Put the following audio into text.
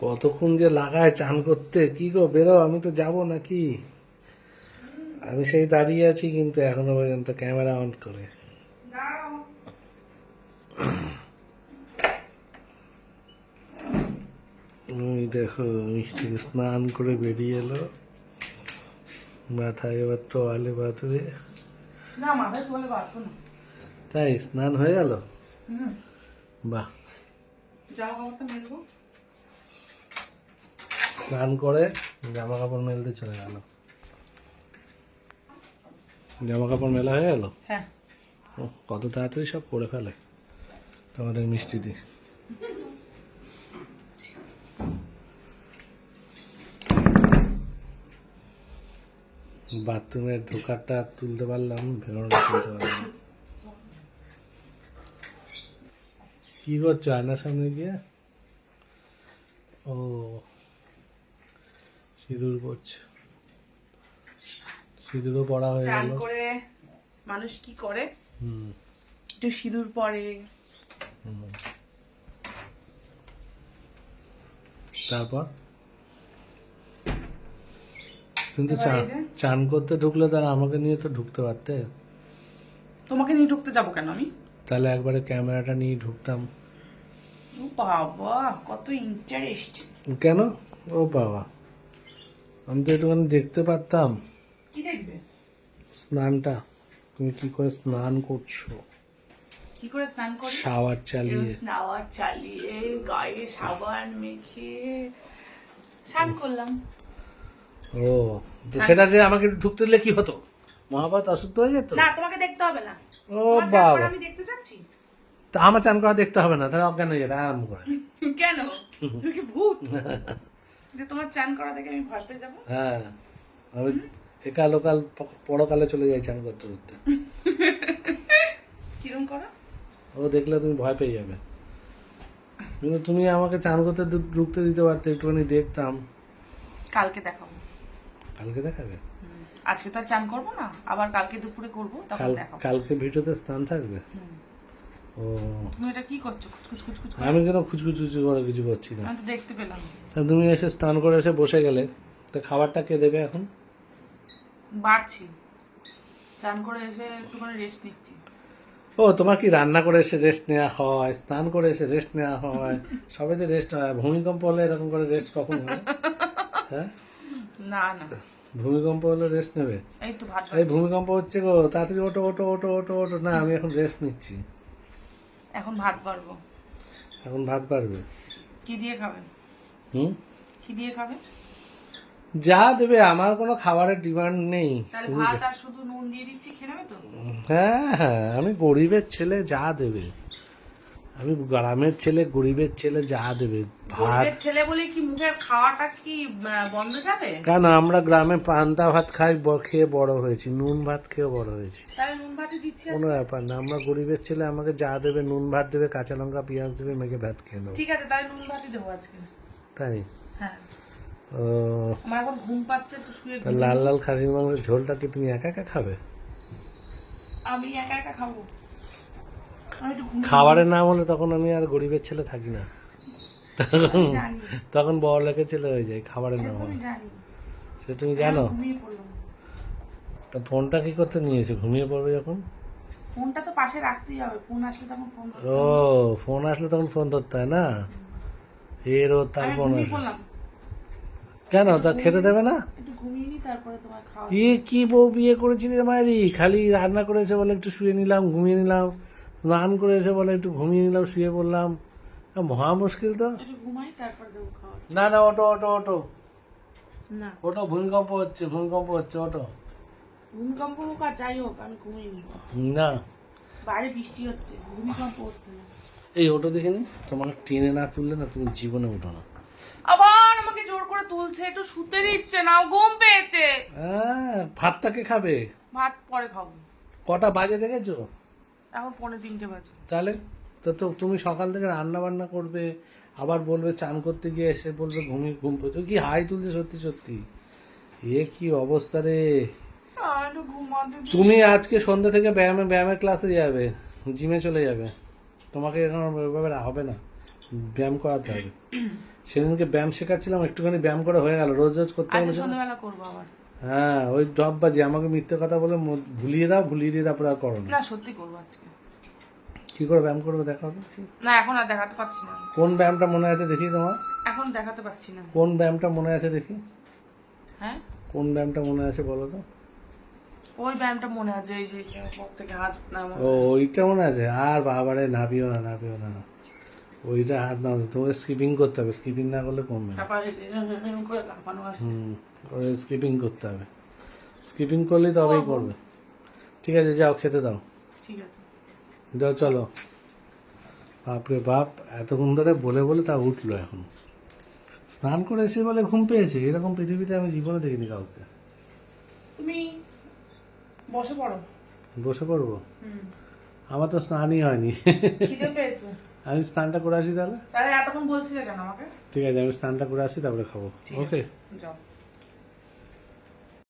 কতক্ষণ যে লাগায় চান করতে, কি গো বেরো, আমি তো যাব নাকি। আমি সেই দাঁড়িয়ে আছি কিন্তু এখনো পর্যন্ত ক্যামেরা অন করে। ওই দেখো মিষ্টি স্নান করে বেরিয়ে এলো, মাথায় এবার তোয়ালে বাঁধবে। না মাথায় তোয়ালে বাঁধবো না। তাই স্নান হয়ে গেল? বাহ। জামা কাপড়টা মেলবো। স্নান করে জামা কাপড় মেলতে চলে গেল। জামা কাপড় মেলা হয়ে গেল? হ্যাঁ। কত তাড়াতাড়ি সব করে ফেলে তোমাদের মিষ্টি দি। বাথরুমে ঢোকারটা তুলতে পারলাম, বেরোনোটা তুলতে পারলাম। কি করছো আয়নার সামনে গিয়ে? ও সিঁদুর পড়ছে, সিঁদুরও পড়া হয়ে স্নান গেল। করে মানুষ কি করে, হুম একটু সিঁদুর পরে। তারপর কিন্তু এবার এই যে। চান করতে ঢুকলে তারা আমাকে নিয়ে তো ঢুকতে পারতে। তোমাকে নিয়ে ঢুকতে যাবো কেন আমি? তাহলে একবারে ক্যামেরাটা নিয়ে ঢুকতাম। ও বাবা কত ইন্টারেস্ট। কেন? ও বাবা, আমি তো একটুখানি দেখতে পারতাম কি দেখবে? স্নানটা, তুমি কি করে স্নান করছো, কি করে স্নান করি? শাওয়ার চালিয়ে। শাওয়ার চালিয়ে গায়ে সাবান মেখে স্নান করলাম। ও তো সেটা যে আমাকে ঢুকতে দিলে কি হতো, মহাভারত অসুস্থ হয়ে যেত? না তোমাকে দেখতে হবে না। ও তোমার চান করা বাবা, আমি দেখতে চাচ্ছি। তা আমার চান করা দেখতে হবে না, তাহলে অজ্ঞান হয়ে যাবে আরাম করে। কেন? তুমি কি ভূত যে তোমার চান করা দেখে আমি ভয় পেয়ে যাবো? হ্যাঁ, আমি একাল ওকাল পরকালে চলে যাই চান করতে করতে। কিরম করো? ও দেখলে তুমি ভয় পেয়ে যাবে। কিন্তু তুমি আমাকে চান করতে ঢুকতে দিতে পারতে, একটুখানি দেখতাম। কালকে দেখাবো। কালকে দেখাবে? আজকে তো আর চান করবো না, আবার কালকে দুপুরে করবো, তখন দেখাবো। কালকে ভিডিওতে স্নান থাকবে? ও তুমি এটা কি করছো? খুচখুচ খুচখুচ করে? আমি কেন খুচখুচুচু করে কিছু করছি না। আমি তো দেখতে পেলাম। তা তুমি এসে স্নান করে এসে বসে গেলে, তা খাবারটা কে দেবে এখন? বাড়ছি, চান করে এসে একটুখানি রেস্ট নিচ্ছি। ও তোমার কি রান্না করে এসে রেস্ট নেওয়া হয়, স্নান করে এসে রেস্ট নেওয়া হয়, সবে তো রেস্ট হয়। ভূমিকম্প হলে এরকম করে রেস্ট কখন হয়? হ্যাঁ, না না, ভূমিকম্প হলে রেস্ট নেবে? এই তো ভাত এই বাড়ছি। ভূমিকম্প হচ্ছে গো, তাড়াতাড়ি ওটো ওটো ওটো ওটো ওটো। না আমি এখন রেস্ট নিচ্ছি। এখন ভাত বাড়বো। এখন ভাত পারবে? কি দিয়ে খাবে? কি দিয়ে খাবে? যা দেবে, আমার কোনো খাবারের ডিমান্ড নেই। তাহলে ভাত আর শুধু নুন দিয়ে দিচ্ছি, খেয়ে নেবে তো? হ্যাঁ হ্যাঁ, আমি গরিবের ছেলে, যা দেবে। আমি গ্রামের ছেলে, গরিবের ছেলে, যা দেবে ভাত। গরিবের ছেলে বলে কি মুখের খাওয়াটা কি বন্ধ যাবে? কেন, আমরা গ্রামে পান্তা ভাত খাই, খেয়ে বড় হয়েছি, নুন ভাত খেয়ে বড় হয়েছি। তাহলে নুন ভাতই দিচ্ছি কোনো আজকে। ব্যাপার না, আমরা গরিবের ছেলে, আমাকে যা দেবে, নুন ভাত দেবে, কাঁচা লঙ্কা পেঁয়াজ দেবে, মেখে ভাত খেয়ে নেবো। ঠিক আছে, তাহলে নুন ভাতই দেবো আজকে। তাই? হ্যাঁ, ও, আমার এখন ঘুম পাচ্ছে, একটু শুয়ে তা লাল লাল খাসির মাংসের ঝোলটা কি তুমি একা একা খাবে? আমি একা একা খাবো। আমি একটু ঘুমিয়ে খাবারের নাম হলে তখন আমি আর গরিবের ছেলে থাকি না, তখন জানি, তখন বড় লোকের ছেলে হয়ে যায় খাবারের নাম আমি হলে। জানি। সে তুমি জানো? ঘুমিয়ে পড়লাম। তা ফোনটা কি করতে নিয়েছে, ঘুমিয়ে পড়বে যখন? ফোনটা তো পাশে রাখতেই হবে, ফোন আসলে তখন ফোন করতে ও, হবে। ফোন আসলে তখন ফোন ধরতে হয় না? এর ও তার আমি ফোন ঘুমিয়ে আসে পড়লাম। কেন? তা খেতে দেবে না? একটু ঘুমিয়ে নি, তারপরে তোমার খাওয়া। এ কি বউ বিয়ে করেছিলি রে মায়েরি, খালি রান্না করে এসে বলে একটু শুয়ে নিলাম, ঘুমিয়ে নিলাম, স্নান করে এসে বলে একটু ঘুমিয়ে নিলাম, শুয়ে পড়লাম। মহা মুশকিল তো। একটু ঘুমাই, তারপরে দেবো খাওয়া। না না, ওটো ওটো ওটো না, ওটো, ভূমিকম্প হচ্ছে, ভূমিকম্প হচ্ছে, ওটো। ভূমিকম্প হোক আর যাই হোক, আমি ঘুমিয়ে নি। না, বাইরে বৃষ্টি হচ্ছে, ভূমিকম্প হচ্ছে না। এই ওটো দেখিনি, তোমাকে টেনে না তুললে না তুমি জীবনে ওঠো না। আবার আমাকে জোর করে তুলছে, একটু শুতে দিচ্ছে না, ঘুম পেয়েছে। হ্যাঁ, ভাতটাকে খাবে? ভাত পরে খাবো। কটা বাজে দেখেছো? এখন 2:45 বাজে। তাহলে তো তুমি সকাল থেকে রান্না বান্না করবে, আবার বলবে চান করতে গিয়ে এসে বলবে ঘুম পেয়েছে। কি হাই তুলছে সত্যি সত্যি, এ কি অবস্থা রে। একটু ঘুমাতে দিই। তুমি আজকে সন্ধ্যা থেকে ব্যায়ামের ক্লাসে যাবে, জিমে চলে যাবে, তোমাকে এখন ওইভাবে হবে না। ব্যায়াম করাতে হবে। সেদিনকে ব্যায়াম শেখাচ্ছিলাম, একটুখানি ব্যায়াম করে হয়ে গেল, রোজ রোজ করতে আজকে হবে না। সন্ধ্যাবেলা করবো আবার। হ্যাঁ, ওই ডববাজি আমাকে মিথ্যে কথা বলে ভুলিয়ে দাও, ভুলিয়ে দিয়ে তারপরে আর করো না। না সত্যি করবো আজকে। কি করে ব্যায়াম করবে দেখাও তো। না এখন আর দেখাতে পারছি না, কোন ব্যায়ামটা মনে আছে দেখি তোমার? এখন দেখাতে পারছি না। কোন ব্যায়ামটা মনে আছে দেখি? হ্যাঁ কোন ব্যায়ামটা মনে আছে বলো তো? ওই ব্যায়ামটা মনে আছে, এই যে পর থেকে হাত নামা। ও, ওইটা মনে আছে। আর বাবারে নাবিও না, নাবিও না, ওইটা হাত নাও। তোমাকে স্কিপিং করতে হবে, স্কিপিং না করলে কমবে না। তারপরে এই যে এরকম করে লাফানো আছে। ওই স্কিপিং করতে হবে, স্কিপিং করলেই তবেই করবে। ঠিক আছে, যাও খেতে দাও। ঠিক আছে যাও চলো। বাপরে বাপ, এতক্ষণ ধরে বলে বলে তা উঠলো এখন। স্নান করে এসে বলে ঘুম পেয়েছে, এরকম পৃথিবীতে আমি জীবনে দেখিনি কাউকে। তুমি বসে পড়ো। বসে পড়বো? আমার তো স্নানই হয়নি। খিদে পেয়েছে। আমি স্নানটা করে আসি তাহলে। তাহলে এতক্ষণ বলছিলে কেন আমাকে? ঠিক আছে, আমি স্নানটা করে আসি তারপরে খাবো। ঠিক ওকে, আছে, যাও।